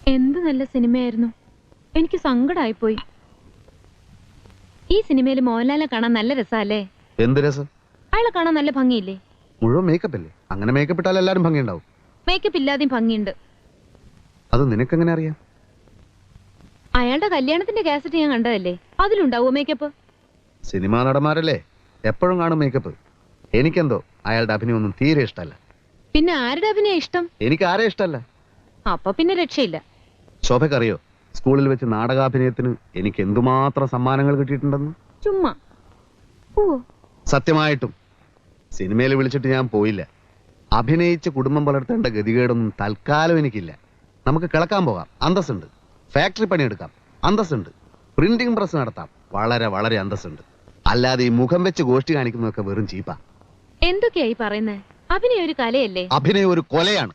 എന്ത് നല്ല സിനിമയായിരുന്നു. എനിക്ക് സങ്കടമായിപ്പോയി. ഈ സിനിമയിൽ മോഹൻലാലിനെ കാണാൻ നല്ല രസമല്ലേ? എന്ത് രസം? അയാളെ കാണാൻ നല്ല ഭംഗിയില്ലേ? മുഴുവൻ മേക്കപ്പ് അല്ലേ? അങ്ങനെ മേക്കപ്പ് ഇട്ടാൽ എല്ലാരും ഭംഗിയുണ്ടാവും. മേക്കപ്പ് ഇല്ലാതെയും ഭംഗിയുണ്ട്. അത് നിനക്കെങ്ങനെ അറിയാം? അയാളുടെ കല്യാണത്തിന്റെ കാസറ്റ് ഞാൻ കണ്ടതല്ലേ, അതിലുണ്ടാവോ മേക്കപ്പ്? സിനിമാ നടന്മാരല്ലേ, എപ്പോഴും കാണും മേക്കപ്പ്. എനിക്കെന്തോ അയാളുടെ അഭിനയൊന്നും തീരെ ഇഷ്ടമല്ല. പിന്നെ ആരുടെ അഭിനയം ഇഷ്ടം? എനിക്ക് ആരെ ഇഷ്ടമല്ല. അപ്പൊ പിന്നെ രക്ഷയില്ല. ശോഭക്കറിയോ സ്കൂളിൽ വെച്ച് നാടകാഭിനയത്തിന് എനിക്ക് എന്തുമാത്രം സമ്മാനങ്ങൾ കിട്ടിയിട്ടുണ്ടെന്ന്? ചുമ്മാ. ഓ, സത്യമായിട്ടും സിനിമയിൽ വിളിച്ചിട്ട് ഞാൻ പോയില്ല. അഭിനയിച്ച് കുടുംബം പുലർത്തേണ്ട ഗതികേടൊന്നും തൽക്കാലം എനിക്കില്ല. നമുക്ക് കിളക്കാൻ പോകാം, അന്തസ്സുണ്ട്. ഫാക്ടറി പണിയെടുക്കാം, അന്തസ്സുണ്ട്. പ്രിന്റിംഗ് പ്രസ് നടത്താം, വളരെ വളരെ അന്തസ്സുണ്ട്. അല്ലാതെ ഈ മുഖം വെച്ച് ഗോഷ്ടി കാണിക്കുന്നതൊക്കെ വെറും ചീപ്പാ. എന്തൊക്കെയായി പറയുന്നേ? അഭിനയം ഒരു കലയല്ലേ? അഭിനയം ഒരു കൊലയാണ്.